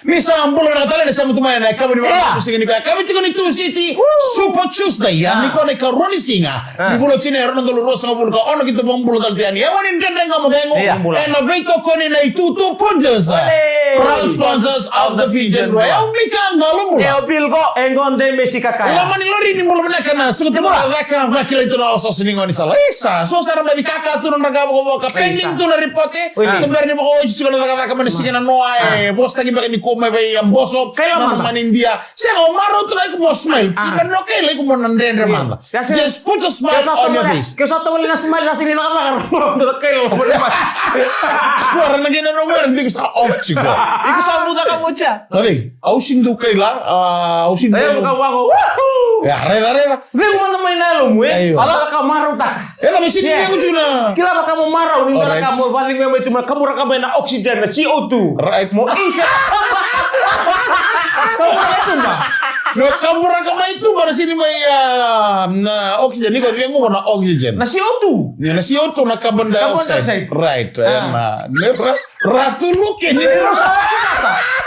Ni sambulo na tale na samu tumaya na kama ni wala kusinga ni kama tiko ni tu city Super Tuesday ya ni kwa ni karoni singa ni bulo chini ya Ronaldo Rosa ngabulu ka ono kita bambulo daltiani ya wani ndende ngamo bengo and beto koni na itu punches proud sponsors of the Fijian Royal only ka ngalumbulo ya bil ko engonde Messi kakaya lama ni lori ni mulo kana suka tama vaka vakila itu na oso siningo ni sala isa so sara babi kaka tu na ngabo ka pending tu na ripote sebenarnya mo ko chicho na vaka manisiga na noa bosta ki baka ni koma bay amboso na manindia siya maro tu like mo smile kiba no kay like mo nandendre manda just put a smile on your face ke soto wala na smile kasi ni nakaka do kay mo wala na gina no mer di sa off chico Iku sambutan ka mo siya. sabi ausin do kay la ausin do ayo ka wako ya reda Zeng mana main nalo mu ala ka maro tak ela mesin ni ko tuna kila ba kamu marau ni ba kamu bali me itu kamu raka na oksigen na CO2 right mo incha kamu itu ba no kamura kama itu pada sini may na oxygen ni ko tengo na oxygen na CO2 ni na CO2 na carbon dioxide right na ratu luke ni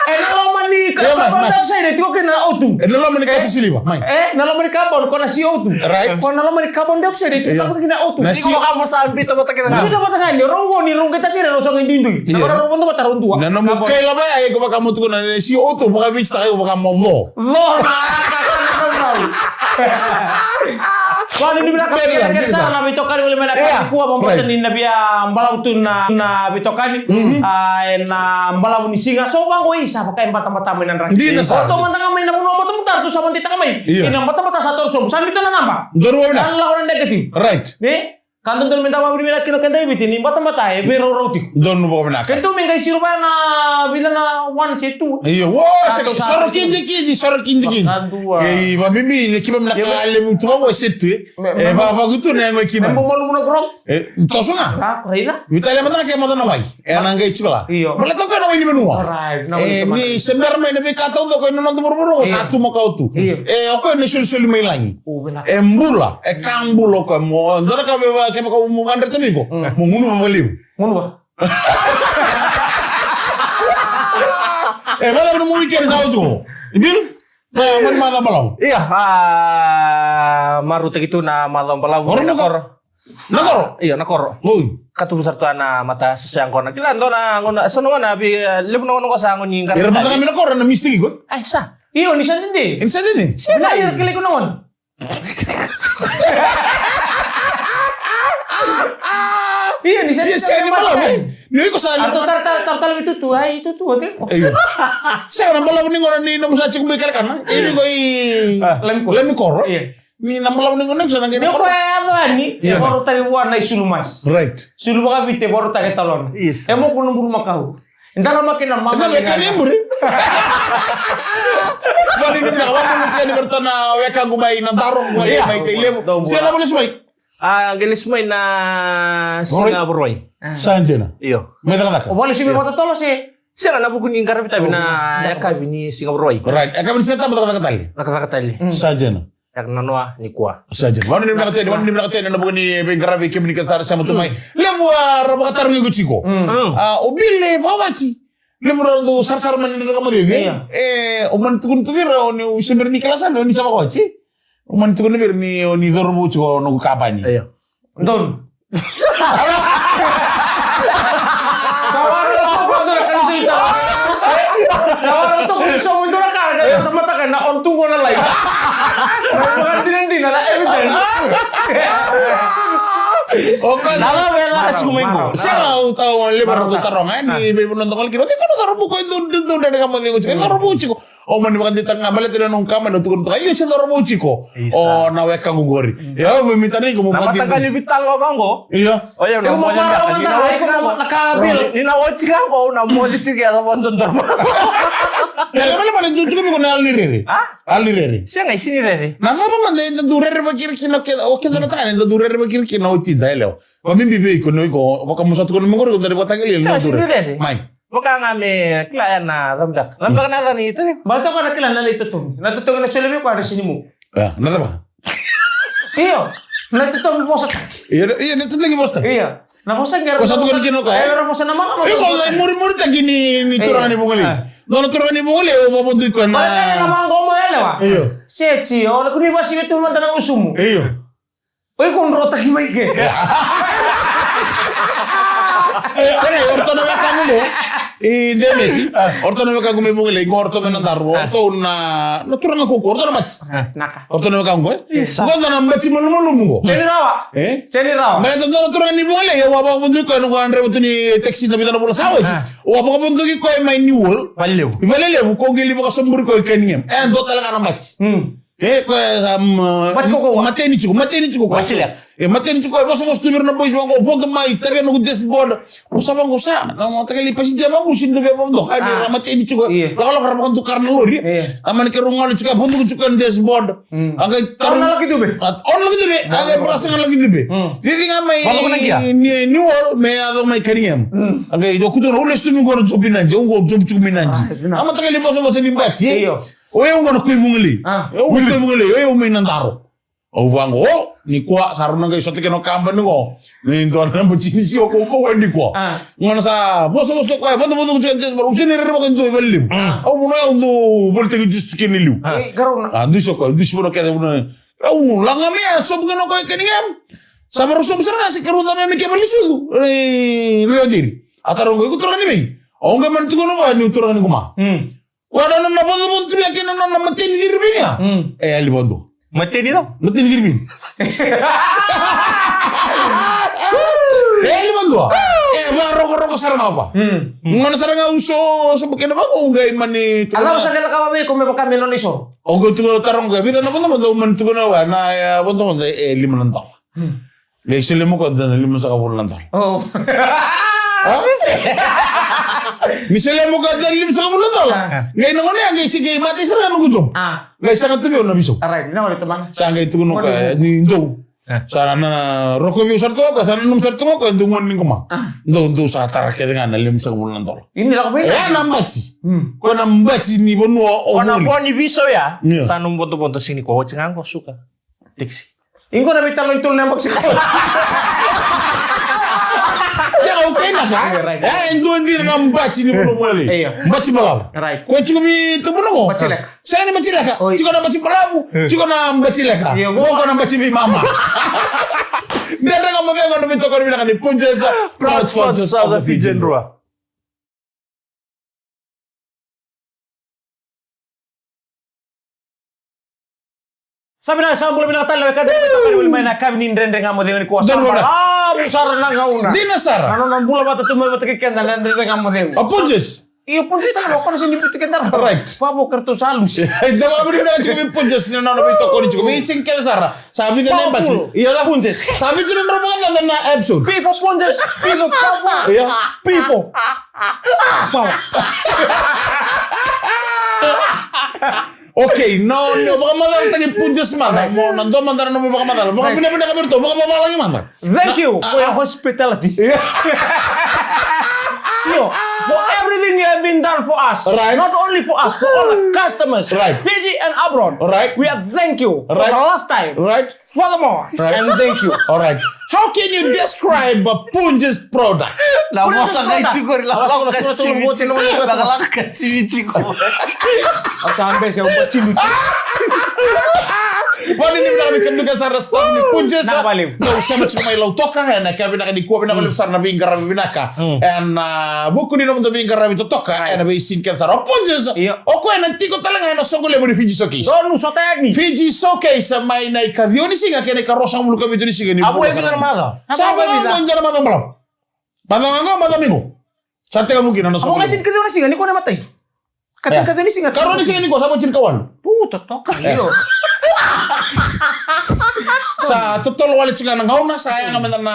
nalo mani carbon dioxide itu ke na O2 nalo mani ka siliba mai nalo mani carbon ko na CO2 right ko nalo mani carbon dioxide itu ko na O2 Iko kamu sambi to kita na. kita patah ni rongo ni rong kita sih no song indindui na rongo to patarun tua na no mo kay la ba ay ko baka mo tuko na CO2 baka bits tayo baka mo vo Wani ni bila kaya sana na bitokani wale mena kuwa mambo ni na bia mbalau tu na bitokani na mbalau ni singa so bango isa pakai mata-mata mainan rakyat. Hindi na sa. Auto man tanga main na muno mata-mata tu sama tita kamay. Ina mata-mata sa torso. San bito na namba. Doro na. Ano la ko negative. Right. Kanto dun minta mabri mena kino kanda ibiti ni mata-mata pero roti. Don mo na. Kento minga isiru pa na bila na 1 C2. Iyo, wo, soro kindi Kay ba mimi ni kiba mnakale mtu wangu setu ba gutu na ngo kiba. Membo malu muna bro. Toso nga. Reina. Vitale matake madana mai. Nanga ichibala. Mala to kana wini menua. Alright. Ni sember mai ne bekato ndo ko no ndo boro satu makautu. Oko ne sul mai langi. Mbula kambulo ko mo ndara ka be ke ko mo andre temiko. Mo ngunu mo liu. Ngunu ba? Mada no weekend sa ujo. Ibil? Man mada balau. Iya, maru gitu na malam balau nakor. Nakor? Iya, nakor. Oi. Katu besar tu na mata sesayang kona. Kila ndo na ngona sono na bi lip no ko sa ngon yingkar. Ira mata kami nakor na mistake ko. Ay sa. Iyo ni sa dindi. Insa din eh. Bila ir kili ko ngon. Iya ni sa. Iya, ni balau. Ni ko sa. Atau tartal itu tu, ay itu tu. Iyo. Sa na balau ni ngona ni no sa chiku bekar kana. Ini ko lem ko. Iya. Ni nambalaw ni ngona sa nangin. Ni ko ano ni, baru tayo wan na isulumas. Right. Sulu baka bite baru tayo talon. Yes. Emo kuno buru makahu. Ndalo makina mama. Esa weka ni muri. Bali ni na wan ni chani bertana weka gumay na tarong wali may kailem. Siya na boleh sumay. Gelis mo na singa broy. Sanje na. Iyo. May taka. O wala si may matatolos eh. Siya na bukun yung karapit tabi na yakabi ni singa broy. Right. Aka bin sinta mo taka-katali. Nakakatali. Sanje na. Yak nanua ni kuwa. Sanje. Wano ni nakatali na bukun ni bengkarabi kemi ni kasara sa mutumay. Lemu raba katarong yung gutsiko. Obile bawachi. Lemu rado sar-sar man na kamo dege. Oman tukun tukir o ni usimir ni kalasan o ni sama kochi. Oman tukun ni dormu chiko no kapani. Iya. Don. Tawaran to kung gusto mo ito na kagaya sa mata ka na ontungo na live. Mga din na evidence. Okay. Nala wala ka chumingo. Siya utaw ang libar to tarongan ni bebo nondong kilo. Kaya no tarobo ko dun daga kamo dingo. Kaya tarobo chiko. O man bakit ditang ngabalit na nung kama no tukon to. Iyo siya tarobo chiko. O nawek kang gugori. Yo mimita ni ko mo pati. Napatakan ni vital ko bango. Iyo. O yo mo na nakabil. Ninawatsi ka ko na mo dito kaya mo tonton mo. Ya kala pala juju ko na alirere. Alirere. Siya nga isinirere. Nakapa man na durere bakir kino ke o ke na takan na durere bakir kino uti dailo. Wa mimbi be ko no ko baka mo sa tukon mo ko dari batang ilil no durere. Mai. Baka nga may kilayan na lamdak. Lamdak na lang ito. Basta ka na kilan na ito to. Natutong na sila ko ada sini mo. Nada ba? Iyo. Natutong mo sa. Iya natutong mo sa. Iya. Naposa nga. Ko sa tukon kino ka. Ay raposa naman. Iyo ko lai muri-muri ta gini ni turang ni bungali. Dono turun ni mo le o bobondo ko Wala na. naman ko mo elewa. Iyo. Sechi, o kuni ba sige tu manda na usumo. Iyo. Oy kon rota himay ke. Sare orto na kamu mo. Inde Messi. Orto na kamu mo le orto na darbo. Orto na turun ko orto na match. Naka. Orto na kamu ko. Gondo na match mo mo. Seni rawa. Seni rawa. May tanto turun ni mo le wa ba bondo ko no andre mo ni taxi na bitana bola sawo. Wa ba bondo ko may new wall. Valeu. Ibalele ko gili ba sombur ko kaningem. Do talaga na match. Ko mateni chuko Matchilek. mateni chuko ba so stumir na boys bango bondo mai tabe no dashboard usaba ngosa na mo takali pasi jama ko sindo be bondo kadi mateni chuko la la karama ko karna lori amani ke rungal chuko bondo chuko dashboard aga Karena lagi dube. on lagi dube aga pelasan lagi dube vivi ngamai ni wall me ado mai kaniyam aga ido kudo no stumi go jobina jongo job chukuminanji ama takali boso boso limbati oye ngono kuibungeli oye uminandaro o wango ni kwa saruna ga isote keno kamba ngo ni ndo na mchini si ko wendi kwa ngona sa boso boso kwa bondo bondo chentes bar usini rebo kan do bellim o buno ndo bolte gi just kini liu Garona. ndu soko ndu sibono kede buno au langa me so buno ko keningam sabar so besar si karu da me ke belisudu reodiri atarongo ko turani be o nga man tugono ba ni turani kuma Wala na bondo bondo tibi akena na mateni dirbini ya ali bondo Mateni daw. mateni dirbini ali bondo ba roko saranga ba ngona saranga uso so bukena ba ko ngai mani Alam sa kala kawabe kung may baka melon iso. o go tugo tarong ga bida na bondo man tugo na wa na bondo liman ntal le sele mo ko dan liman sa kabul ntal Oh. Misalnya mo ka dan liman sa kabul ntal ngai ngone ngai sige mati saranga ngujom ngai sangat tubi na biso Aray, na ulit teman. sanga itu no ka ni ndo sana na roko bi usar to ka sana num sarto ko ndo ngon ningo ma ndo sa tara ke dengan lim sa bulan tol Ini lah kau nambachi ko nambachi ni bonu o Ona poni biso ya. Iya. Sa nung boto-boto sini ko cengang ko suka. Tiksi. Ingko na bitalo itu nembak sih. siya okay na ka Right. ndo ndi nambachi ni bonu mo le Iya. mbachi balaw Right. ko chiko bi to bono ko Mbachilek. saya ni mbachi leka Oi. chiko na mbachi balabu chiko na mbachi leka Iya, mo ko na mbachi bi mama Dada nga mabengo ndo bitoko ni binaka ni Punjesa proud sponsors of the Fijian Rua. Sabi na sa bulan binakatan lawe kada ito kani wala may nakabin ni Ndrende nga mo din ko sa. Daro na. Musar na ngauna. Di na Sara. Ano nang bulan bata tumo bata kikan na Ndrende nga mo din. O Punjes. Iyo pun kita na ko na sindi bitik na. Right. Pabo kartu salus. Dama mo na chiko bi Punjes na no bitoko ni chiko bi singke Sara. Sabi ka na Powerful. bati. Iya da Punjes. Sabi ko na mo na episode. Pifo punjes, pifo pavo. Iya. Pifo. Pavo. Okay, no, baka madal tagi Punjes man. Mo nando mandar no baka madal. Baka pinapinda ka berto, baka baba lagi man. Thank you for your hospitality. Yo, for everything you have been done for us. Right. Not only for us, for all the customers. Right. Fiji and abroad. Right. We are thank you for Right. the last time. Right. Furthermore, Right. and thank you. All right. How can you describe a Punjes product? La Pura mosa na kay soda. chigor la Wala, la wala, ka wala, wala, chiviti. wala, wala, wala. La ka chiviti ko. Ang sambe siya ubat chilut. Wani ni bila bikin tugas sa staff ni Punjes. Nakabaliw. No, sama chuma ilaw toka na kaya binaka ni kuwa binaka limsar na bingara binaka. And buku ni naman to bingara bito toka and be isin kaya sa Punjes. Iyo. O kuwa nantiko talaga na songole mo ni Fiji Showcase. Donu sa tayag ni. Fiji Showcase may na ikadyo ni singa kaya karosang mulu kami ni singa ni Abo Punjes. e bilang maga. Sabi nga mo dyan naman ang malam. Madami mo. Sa tega mo gina na Ako songole. ngayon ka doon na singa, ni ko namatay. Yeah. Kating ni singa. Karon ni singa ni ko sa mo chinkawan. Puto to kayo. Sa totoo walit sila ng hauna sayang kami na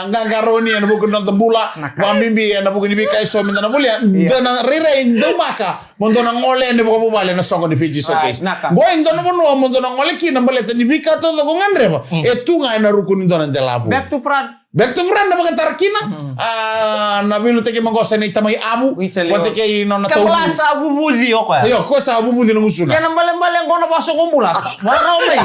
ngagaroni na bukod ng tambula mamimbi na bukod ni bikay so minta na bulya na rirain do maka mundo ng ngole ni buka bumali na songo ni Fiji Showcase Naka. boy ndo na mundo mundo ng ngole ki na baleta ni bika to do ngandre ba etu nga na rukun ndo ng delabo Back to front. Back to friend na mga tarakina. Nabilu teki mangosa ni tamay amu. Wate kay no na tawag. Kapala sa bubudi ako ya. Ayo, ko sa bubudi ng usuna. Yan ang baleng-baleng ko na pasok kong bulat. Wala may.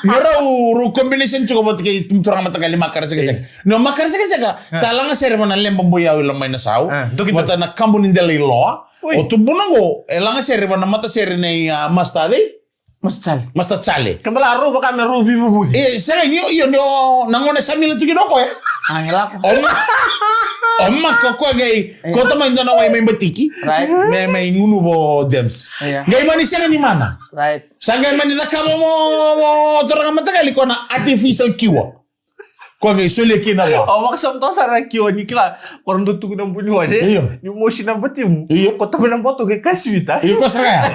Nira ru combination chuko wate kay tumturang matagal makar sige. No makar sige sige. Sala nga sir man lem boyaw lang may nasaw. Wate na kambunin deli lo. O tubunango, elanga sir man mata sir ni mastade. Masta chale. Kapala ro baka may rubi bubudi. Sir yo nangone samil tu ginoko eh. Ang hirap. Oma ko gay ko tama inda na way may batiki. Right. May ngunu bo dems. Gay man siya ni mana. Right. Sa gay man ida kamo mo torang matagali ko na artificial kiwa. Ko gay sule kinawa. Oh, makasamto sa rakyo ni kila. Parang dutu ng bunyuan Iyo. Yung mo sinabatim. Iyo. Ko tayo ng boto kay kaswita. Iyo ko sa kaya.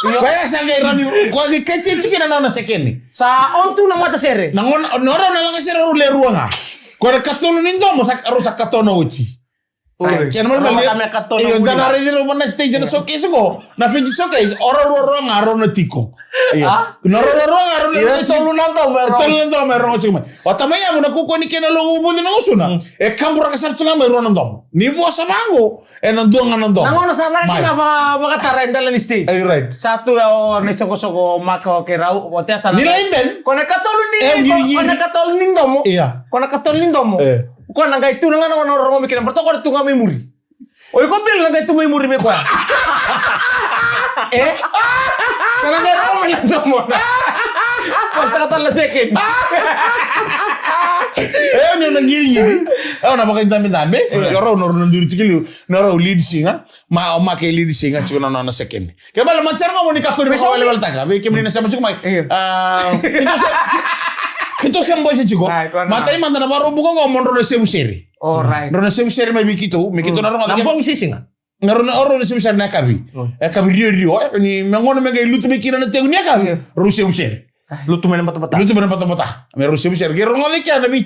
Kaya sa gay rani ko gay kachitsuki na na sekeni. Sa onto ng mata sere. Nangon noro na lang sira rule ruanga. Ko katulu nindo mo sa rusak katono uchi. Kaya naman Kami bali. katono Iyo muna. na rin mo na stage na showcase ko. Na Fiji showcase oro ngaro na tiko. Iyo. Noro ngaro na Tolu na to meron. Tolong dong meron cuma. Otamaya muna kuko ni kena lo ubu na usuna. Kambura kasar tunga meron dong. Ni bo sa bango. Nang duang nang dong. Nangono sa laki na mga tarenda ni stage. Ay right. Satu o ni soko mako ke rau o tia sana. Nila inden. Kona katolun Eh, ni gini-gini. kona katolun ni domo. Iya. Kona katolun ni domo. Kona ngai tu nanga no ro mi kina berto ko tu ngai muri. Oi ko bil ngai tu mai muri me ko. Kana ngai ro me domo. Pasta kata la second. Ni nang gini. Na baka dami. Yoro nor nanduri tikili. Noro lead singer. Ma ke lead singer chuko na second. Kaya bala man sermo ni kako ni ba wala wala taka. Be kemni na sa musik mai. Kito sa boy sa chuko. Matay man na baro buko ko monro na sebu seri. Alright. Ro na sebu seri mai bikito. Mikito na ro ngata. Nambong sisinga. Ngaron oro na sebu seri na kabi. Kabi rio ni mangono mega lutu mikira na tegu ni kabi. Ro sebu seri. Lutu men mata-mata. Lutu benar mata-mata. Meru sebu seri. Gero ngade kya nabi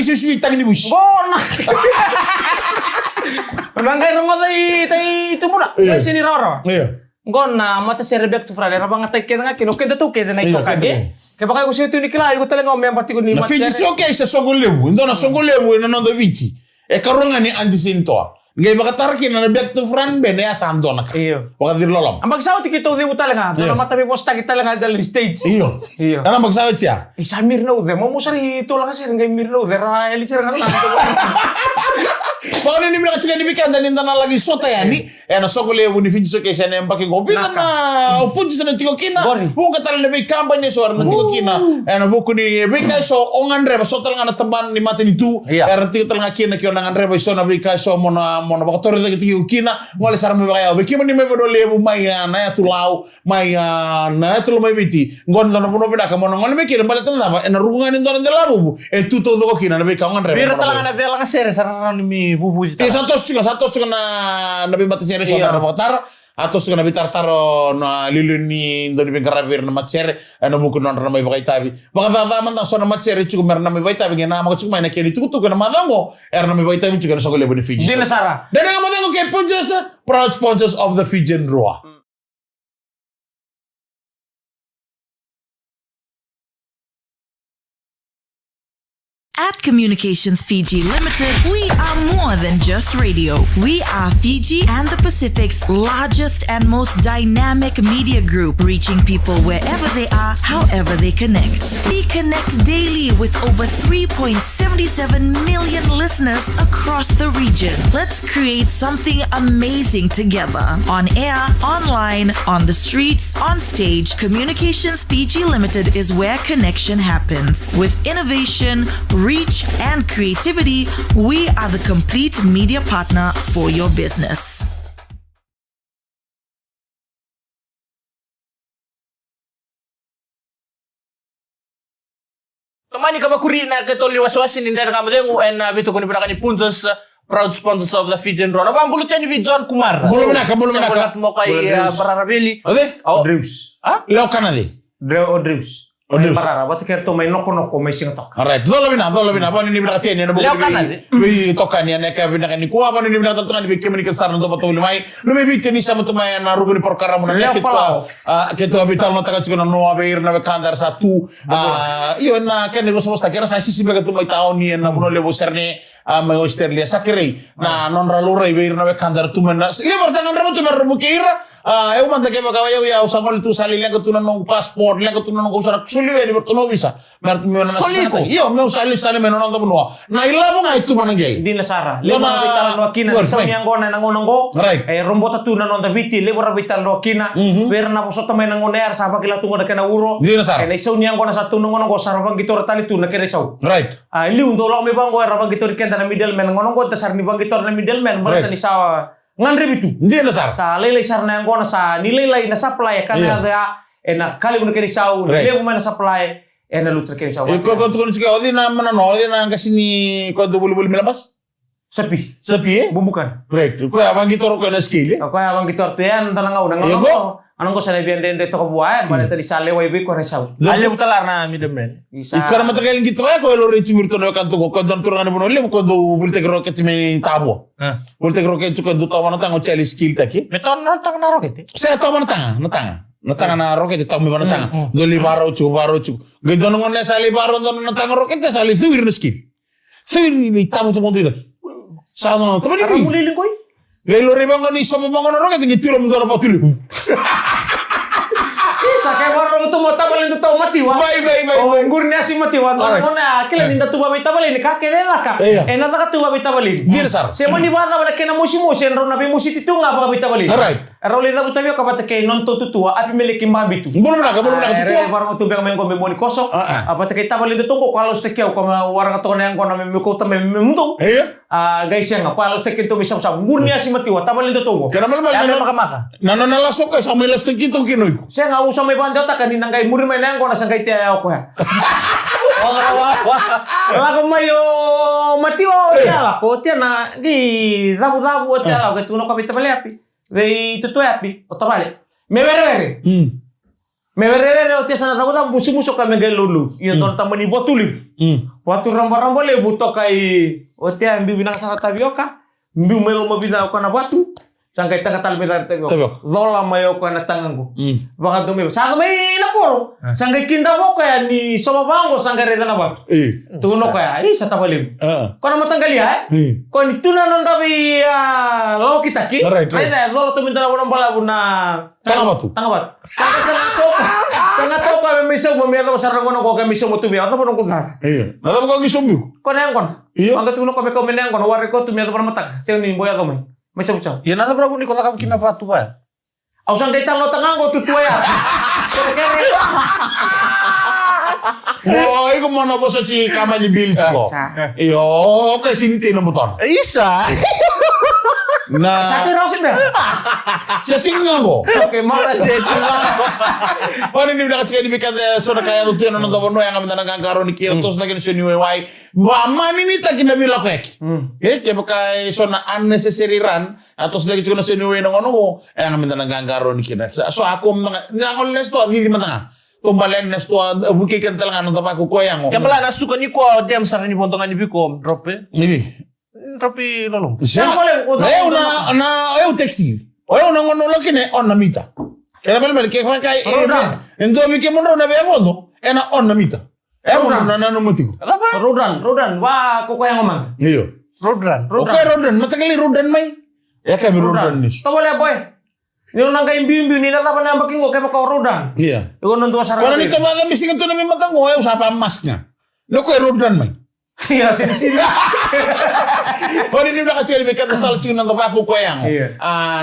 sebu tang ni bush. Bona. Nanggai rongo tai itu muna. Mai sini roro. Iya. Gona mata sere back to Friday rabang atai kena ngaki no keda tu keda na ito kage. Kaya baka ko situ ni kila ko talaga may pati ko ni Na Fiji soke sa sogolebu. Ndo na sogolebu na nando bici. Karonga ni antisinto. Ngay baka tarki na back to front ben ya sando na. Iyo. Baka dirlolom. Ang bagsaw ti kito ude talaga. Doon mata may posta kita talaga dal stage. Iyo. Iyo. Ana magsawit siya. Samir na ude mo sari ito lang kasi ngay mir na ude ra eli sir na. Baka ni bila ka ni bikan dan na lagi sota yani. Na sogolebu ni Fiji soke sa na mbaki go. Bika na upunji sa tiko kina. Buong katala na may kampanya so na tiko kina. Na buku ni bika so ongan reba so talaga na tamban ni mata ni tu. Tiko talaga kina kyo nangan reba so na bika so mona baka torre da tiko kina ngole sarame baka be kima ni me bodo lebu mai na ya tulau mai na tulo mai biti ngon na bono beda ka mona ngole me kina bala tan na na rungan ni don de labu tuto do kina na be ka ngan reba Bira talaga na bela ka sere sarang ni bubuji. Santos juga na nabi mata sere so na botar atau suka nabi tartaro na liluni do ni bengarabir na matsere na buku non na may bakay tabi baka tataman na so na matsere chuko mer na may bakay tabi na mga chuko may na kini tukutu na madango na may bakay tabi chuko na sogole ni Fiji. Di na sara. Dan nga madango kay Punjas proud sponsors of the Fijian Roa. At Communications Fiji Limited, we are more than just radio. We are Fiji and the Pacific's largest and most dynamic media group, reaching people wherever they are, however they connect. We connect daily with over 3.77 million listeners across the region. Let's create something amazing together. On air, online, on the streets, on stage, Communications Fiji Limited is where connection happens. With innovation, reach, and creativity, we are the complete media partner for your business. Tomani kama kurina ketoli waswasi ni ndara kama dengu en bitu kuni beraka ni Punjas proud sponsors of the Fijian Roa. Bang bulu tani bi John Kumar. Belum nak. Mo kay Bararabeli. Ode? Drews. Ilo kanade. Drews. Main parara, bati kerto main noko main singa tok. Alright, dole bina apa ni bina katien na Leo bukan kanan, bi tokan ya neka bina kan ni kuha apa ni bina tokan bi kemini kesar untuk patuli mai lu me bitte ni sama tumai na rugo ni perkara mun Leo nek ketua habital no taka chukuna no abeir na kandar satu iyo na kan ni bos kira sa sisi baga tumai taon ni na buno lebo serne mai Australia sakirei na non ralura ibeir na kandar tumai na le barsangan ramu tumai ramu kira eu manda ke baga ya usangol tu sali lenga tunan no passport lenga tunan no usara suli ni bertono visa mer tu na sata iyo me usali me non anda bunua na ilabo nga itu manangel Di nasara, Lona- lebora vital no akina, Well, sa fine. ngona nangonongo. Right. Rombo tatu na nonda viti, lebora vital no akina. Ber na posota main nangoner sa bakila tungo na kana uro. Di nasara. Kena isau niang ngona satu nangonongo sa rabang gitor tali tu na kere sau. right Ili undo lo me bango rabang gitor kenta na middleman ngonongo dasar ni bang gitor na middleman Right. mereka ni sa ngandre bitu. ndi na sar Sa lele sar na ngona sa nilai lai na supply kana Yeah. ada ena kali mun kere sau, Right. lebu mana supply ena lutra kere sau. ko tu chika odi na mana no odi na kasini ko do bulu milabas Sepi, sapi bumbukan. right ko abang gitor ko na skill Ako abang gitu artian tanang ngau nang Iya, ngau. Anong ko sa nabiyan din dito ko buhay, balik tadi sale way ko na saw. Ale butalar na middleman. Isa. ikara matagal gitu ya ko lo rechi burto no kanto ko don turana bono le ko do bulte rocket me tabo bulte rocket ko do tawana tango chali skill taki Meton non tang na rocket. saya tahu mana tanga na rocket tahu me mana tanga do li baro chu gedon ngon le sali baro don na tanga rocket sali thuir na skill thuir ni tabu to mondi sa no to Karang ni muliling koy. gelo rebango ni sopo bango na rocket ngi tiro mo do na patulu Isa kay waro to mo tabalin to mati wa. Bye. Oh, ngurnya si mati wa. Ano na kila ninda tu babi tabalin ka kedela ka. Iya. Ena ta tu babi tabalin. Bien, sar. Se mo ni bata bala kena musi en ro na bi musi titunga babi tabalin. Alright. Ro le da butavio ka bata kay non to tutua api meleki mabitu. Belum nak Ere tutua. barang tu bang mengo memoni koso. Ah. Apa te kita balin tunggu kalau stekeu kama warang to na ngo na memko ta memundo. Iya. Guys yang apa kalau stekeu to bisa usah ngurnia si mati wa tabalin tunggu. Kenapa malam Ano malam? makamaka? Nano na lasok ka sa may lastik kito kinoy ko. Saya nggak usah main bandel tak kan nang kay muri main nang ko na sangkay tiya ako ya. Lagu mayo mati wa tiya la ko tiya na di rabu tiya la ko tuno kapita bali api. Vei tutu api otabale. Me vere. Me vere o tiya sana rabu musu ka me gelulu. Iyo ton tamani botuli. Watu ramba le buto kay o tiya mbi binang sa tabioka. Mbi melo mabina ko na batu. Sangkay tanga talbe tabioka. Zola mayo ko na tangango. Baka dumi. Sangka may naporo. Sangkay kinda mo kaya ni somabango sangkay reda na ba? Tuno kaya sa tabalim. Kono matanggal ya? Ko ni tuna non tabi lo kita ki. Right. Ay lo to minta na bala na Tanga batu. Tanga to ka miso mo mero sa rangono ko ka miso mo tubi. Ano po nung kunar? Iya. Nada ko gisombi. Ko na kon. Iya. Ang tuno ko me ko menang kon wari ko tubi para matang. Sino ni boya ko may. Macam-macam. Ya nada berapa ni kota kamu kina patu ba? Aku sang kaitan lo tangan ko tutua ya. Oh, iko mana bosa ci kama ni bil ko. Iyo, okay sini tino motor. Isa. Na Satu rosin dah. sa tingnan ko. Oke, mau lah saya Ano ni bina kasi bikat so na kaya tutu no ndo no yang amda nang karo ni kira tos na kin so ni wai. Mama ni ta kin bila ko ek. Ke bakay so na unnecessary run atos lagi ko na so ni wai no ngo yang amda nang karo ni kira. So ako ngol les to abi mata. Tumbalen nes to buki kan talang ano pa ko yang. Kembali nasuka ni ko dem sarani bontongan ni biko drop Nibi. Tapi lolong. Siya. Eu taxi. Eu não ngono kine on na mita. Kaya bel ke kay endo mi ke mono na be mono ena on na mita. Mono na no mutiko. Rodan. Wah, kok yang ngomong. Iyo. Roadrun. Okay rodan, matagali rodan may. Ya kami rodan nis. Tahu boleh boy. Ni nang kay imbi ni nata pa na baking ko kay pa rodan. Iya. Iko nang tuwa sa Kalau ni kaba missing to na mi matango eu usapa masknya. Lo ko rodan may. Iya, sini. Kalau ni udah kasih lebih kata salah cina tapi aku koyang.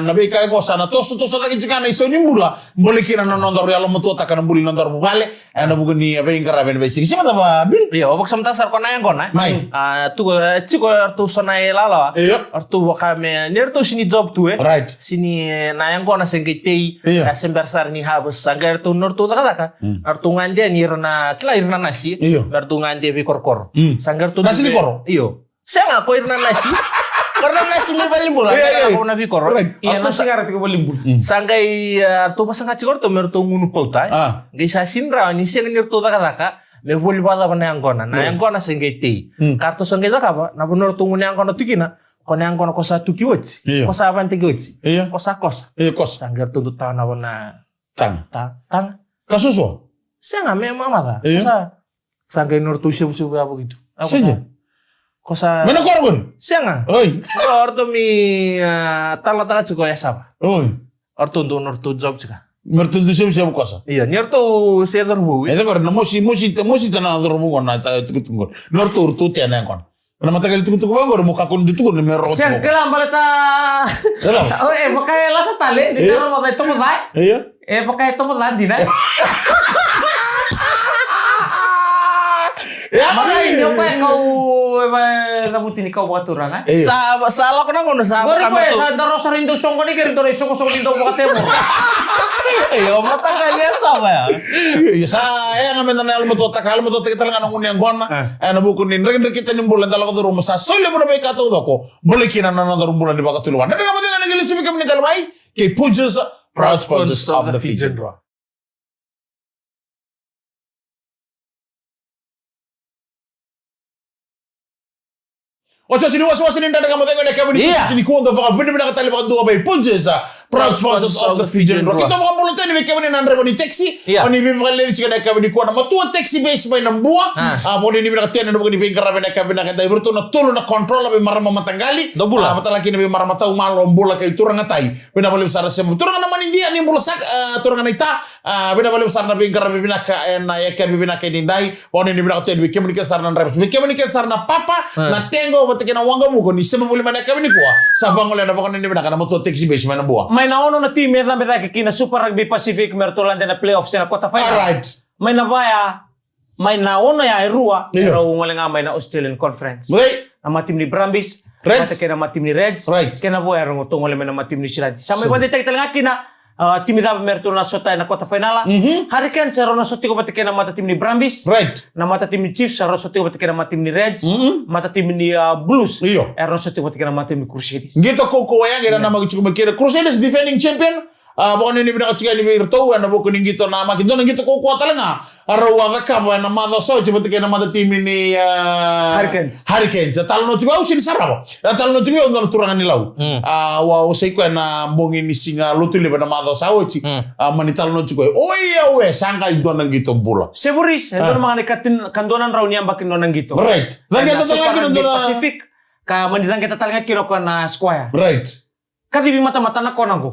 Nabi kaya ko sana toso lagi juga na iso nimbula. Boleh kira na nondor ya lo mutu takkan buli nondor bale. Ana bukan ni apa yang karaben basic. Siapa apa bil? Iya, obak samtang sar kona yang kona. Mai. Tu ciko tu sonai lala. Iya. Artu wakame ner tu sini job tu Right. Sini na yang kona sengke tei. Iya. Sembar sar ni habis sanggar tu nur tu taka. Artu ngande ni rona kila irna nasi. Iya. Artu ngande bi korkor. Sanggar tu Nasi di koro? Iyo. Saya nggak kau irna nasi. Pernah nasi mi balimbul. Ako na bikor. Iya nasi karat ko balimbul. Sangkai tu pasang kacikor tu mertu ngunu pautai. Gai sa sinra ni siang nirtu taka. Le boli bala pa na angkona. Na angkona sangkai ti. Kartu sangkai taka pa. Na punor tu nguni angkona tikina. Kone angkona kosa tukiwatsi. Kosa apan tikiwatsi. Kosa. Sangkai tuntut tahu na na. Tang. Kasuso? Siang ame mama ta. Kosa. Sangkai nurtu siapa apa gitu. Saja. Kosa. Mana korban? Siang Oi. Orto mi tala ciko ya sapa. Oi. Orto nurtu job cika. Mertundu siapa kosa? Iya, nurtu sedar bu. Itu karena musi tanah dormu kona tunggu. Nortur tu tiada yang kon. Karena mata kali tunggu bang baru muka kun itu kun merot. Siang kelam baleta. Pakai lasa tali di dalam apa itu mulai. Iya. Pakai itu mulai di na. Mana ini apa kau rambut ini kau buat turun kan? Salah kena ngono sa. Baru kau sa daro sarindo songko ni kiri daro songko lindo buat temo. Yo mata kali sama ya. Iya saya ngamen tanah almu tota kita lengan ngun yang gona. Ana buku nin rek kita nyembulan tala ko rumah sa. Sole mo bay kato doko. Boleh kina nana rumbulan di bakat tuluan. Ada ngamen dengan ngeli subi kami tal mai. Ke Pujas proud sponsors of the Fijian Draw. Ocho sini was ini ndada kama tengo nekabuni sini kuonda baka bini bina katali baka dua bay Pujas proud sponsors of the Fijian Draw. Kita mga bulletin ni kami nandre bani taxi. Oni bi mga leli chika nekabuni kuona matua taxi base bay nambua. Poni ni bina katena nabuni bi ngara bina nekabuni nakata iberto na tulu na control bay marama matangali. Dobula. Matala kini bay marama tau malo mbula kay turang atai. Bina bali besar semu turang na manindia ni mbula sak turang na ita. Bina bali besar na bi ngara bina ka na yakabi bina kay dindai. Poni ni bina katena bi kemi nikasar na ndre. Bi kemi nikasar na papa na tengo batikena wanga muko ni sema buli mana kami ni kuwa. Sabang oleh na baka ni bina kana matua taxi base mana buah. May naono na team yan na kina Super Rugby Pacific mertulan din na playoffs na quarter final. Alright. May nabaya, may naono ya Irua, pero wala nga may na Australian Conference. Right. Ang mga team ni Brambis, Reds. kaya mga team ni Reds, Right. kaya nabuhay ang utong wala may na mga team ni Shiradi. Sa may bandita kita nga kina, team ni David mertulan na sota na quarter final. Hurricane sa ron na soti ko pati kaya na mata team ni Brambis. Right. Na mata team ni Chiefs, sa ron soti ko pati kaya na mata team ni Reds. Mata team ni Blues. Iyo. Ron soti ko pati kaya na mata team ni Crusaders. Gitu koko yang kira nama gitu kira Crusaders defending champion. Bukan ini bina kacika ni bertau na buku ningi to nama gitu gitu koko talenga. Arawa ka ba na mother so coba kaya na mata team ni Hurricanes. Talno juga usin sarabo. Talno juga untuk turangan ni lau. Wa usai ko na bongi ni singa lutu le na mother sa ochi. Mani talno juga. Oh iya we sangka itu nang gitu bola. Seburis, itu mga nikatin kandonan raw niya bakin no nang gitu. Right. Lagi kita talanga di Pacific, ka manditan kita talanga kino ko na square. Right. Kadi bi mata-mata na ko nango.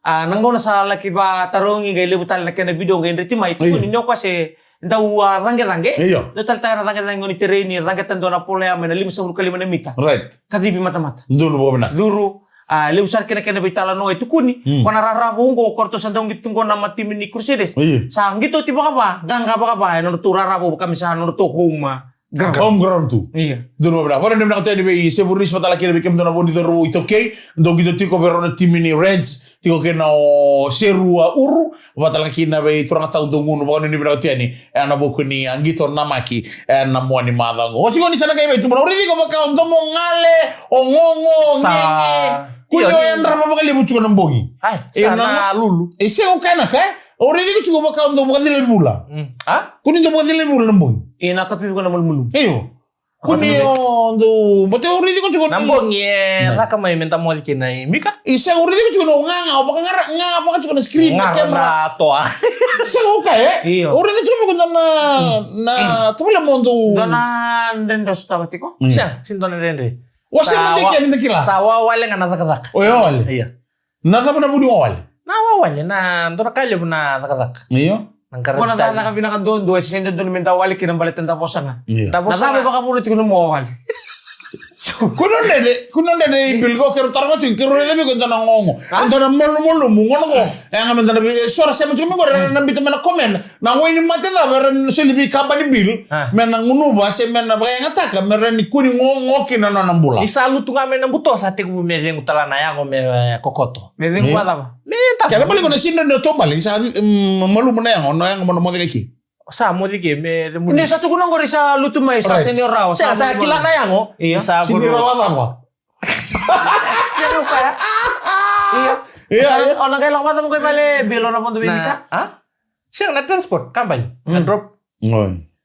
Nanggo na sa laki ba tarungi gay libutan laki na video gay riti mai. Tuko ninyo kasi ndaw rangge-rangge. Iyo. Dotal tayo na rangge-rangge ni terreni, rangge tando na pula may na 5 kalima na mita. Right. Kadi bi mata-mata. Dulu mo benar. Duru liusar kena bitala no itu kuni. Kona rarabo ngo korto sandong gitung ko na matim ni Crusaders. Sa ngito tiba ka ba? Ganga ba ka ba? No tu rarabo kami sa no tu home. Home ground tu. Iya. Dulu berapa? Orang yang nak tanya ni, seburis mata laki ni bikin tu nak buat itu itu okay. Dog itu tiko berona tim ini Reds, tiko kena serua uru. Mata laki ni be turang tahu tunggu. Bukan ini berapa tanya ni? Anak buku ni anggito namaki, anak muan ni madang. Oh, cikgu ni sana kaya itu. Orang ini kau bakal untuk mengale, ongongo, ngenge. Kunyo yang drama bakal dia muncul nembongi. Sana lulu. Saya okay nak eh? Orang ini kau bakal untuk mengadil bola. Kunyo untuk mengadil bola nembongi. Nakapi ko na mulmulu. Eyo. Kunyo do, bate ori di ko chugo. Nambong ye, saka may menta mo kina mika. Isa ori di ko chugo nga apa ngara nga apa ka chugo na screen na camera. Nga to. Isa ko kay. Ori di chugo ko na tumula mo do. Dona den dos tabati ko. Siya, sinto na rende. Wasa mo de kaya kila. Sa wawale nga natakazak. O wawale. Iya. Nasa pa na budi wawale. Na wawale na ndora kale na natakazak. Iyo. Kung nakaka pinakadoon, doon, siya doon namin dawali, kinambalitan tapos nga. Tapos nasabi baka muna ko lumawali. Kuno nede bilgo kero targo cing kero nede ko tana ngongo. Tana molu mungono ko. Yang amen tana sora sema cuma ko na bita mena komen. Na ngoi ni mate da beren selibi kabani bil. Mena ngunu ba se mena ba yang ataka mera ni kuni ngongo kina na nambula. Isalu tu ngame nambuto sa te ku me lengu talana ya ko me kokoto. Me lengu ala ba. Menta. Kaya bali ko na sinda no tombali sa malu mena yang ono yang mo modeli Sa mo dige me hindi sa tugunan ko rin sa luto may sa senior raw. Sa kilala yang o. Iya. Sa senior raw ba? Kaya pa. Iya. Iya, iya. Orang kayak lama tamu kayak bale belo na pon Nah, siya na transport kampanye. Na drop.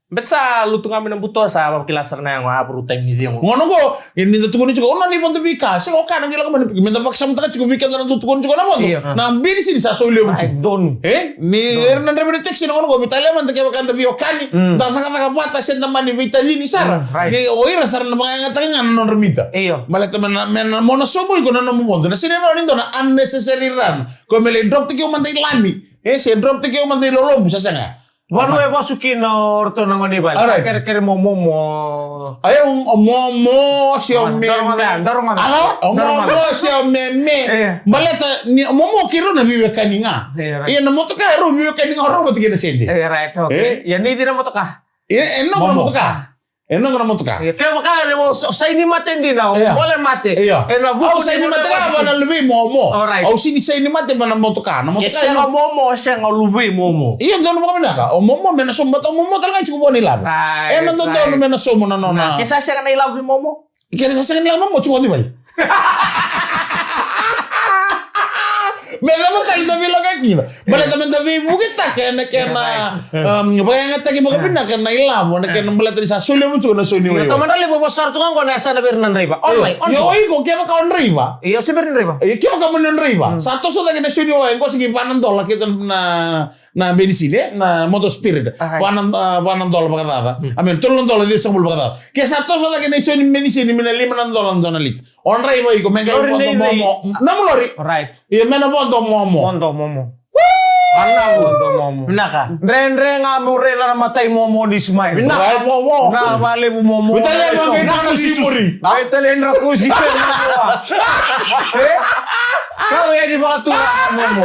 Bet sa lutung kami ng buto sa kilasar na yung ruteng ni Ziyong. Ngono ko, ini tutukun juga ona ni ponto bika. Sing oka nang gila ko minta paksa mata cukup bika na tutukun juga na ponto. Na bini sini sa solio bucu. Don. Ni Hernan Rebel text ngono ko mitale man take bakanta bi okani. Da saka pata sen tamani vita ni sara. Ni oira sara na mga ngatarin na non remita. Iyo. Malata men mono sobol ko na mo ponto. Na sine no nindo na unnecessary run. Ko mele drop tike man tay lami. Se drop tike man tay lolobu sa sanga. Wano e pasukin na orto ng onibal. Kere momo. Ay momo siya meme. Darong Alo, momo siya meme. Baleta ni momo kiro na biwe kaninga. Iya na moto ka ro biwe kaninga ro batige na sende. Right, okay. Yan hindi na mo to ka. Iya enno na moto ka. Enno na moto ka. Kaya makakari mo, sa ini mate din na, wala mate. Iya. Au sa ini mate ba na lubi momo. Au sini sa ini mate ba na moto ka. Na moto ka. Siya nga momo, siya nga lubi momo. Iya doon mo kami naka. O momo mena somba to momo talaga chuko nila. Enno doon mena somo na nona. Kesa siya nga nailaw ni momo. Kaya sa nila momo chuko ni bal. Mela mo tayo tabi lang kaki. Bala taman tabi bukit ta kaya bagay nga tagi mga pinak na ilam na kaya bala tayo sa suli mo na suli mo. Taman rali po pasar tu kan ko nasa na Bernan Reba. Online. Yo ko kaya maka on riba. Iyo si Bernan Reba. Kaya maka on riba. Satu so lagi na suli mo ko sige panan dola kita na benisine na moto spirit. Panan dola pagkatata. Amen tulong dola di sa bul pagkatata. Kaya satu so lagi na suli benisine mina $5 na lit. On riba ko mega ko mo. Namulori. Right. Iya mena ponto momo. Mondo momo. Ana mondo momo. Naka. Ren nga mo re na matay momo ni Ismail. Right momo. Na bale mo momo. Bitale mo na simuri. Bitale na ko si Pen mo. Kau ya di batu momo.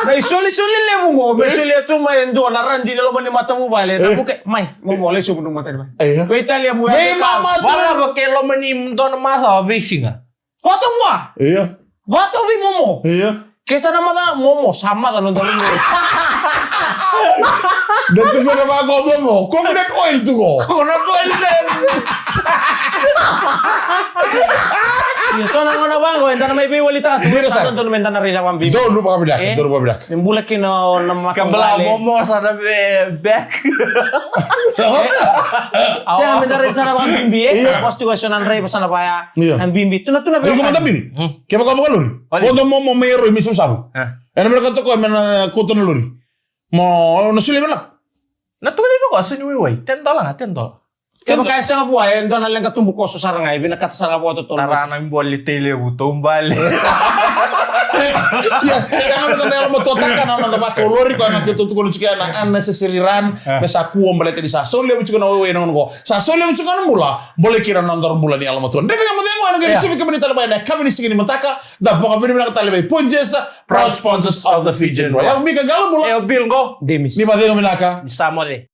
Na isoli le mo. Besoli tu mai ndo na randi lo mani mata mo bale. Na buke mai momo le su mata ba. Bitale mo. May mama tu. Wala ba kay lo mani ndo na masa bisinga. Foto mo. Iya. Foto vi momo. Iya. Kesa nama da momo sama da nonton mo. Dito mo na mga momo. Coconut oil to go. Kono to elen. Ito na nga bang enta na may biwalita. Ito na menta na rin sa pambibi. Doon lupa kami dak. Doon lupa kami dak. Yung bulak kino na Kabla makabali. momo sa na back. Siya menta rin sa na pambimbi Tapos juga siya nan rin pa sa na paya. Ang bimbi. Ito na Ano ko matabi? Kaya baka mga lori. Odo momo mayroon mismo sabu. Ano mo nakato ko na kuto na lori. Mo nasuli mo lang. Natuloy ko sa niwiway. $10 nga, $10. Kaya kaya siya nga buhay, doon na lang katumbo ko sa sarangay, binakata sa rapo ito. Taranang boli tele utong bali. Ya, kaya mo na mo totakan na na ba kolori ko ang kituto ko lutsika na unnecessary run besa ku ombalete di sa sole mo na we non ko. Sa sole mo na mula, boleh kira nandor mula ni alamo ton. Dede nga mo ano ga sibi ka binita ba na kami ni sige ni mataka da po kami na katalibay. Ponjesa proud sponsors of the Fijian Royal. Mi ka galo mula. Eo bil ko. Demis. Ni ba dingo minaka? Bisa mo de.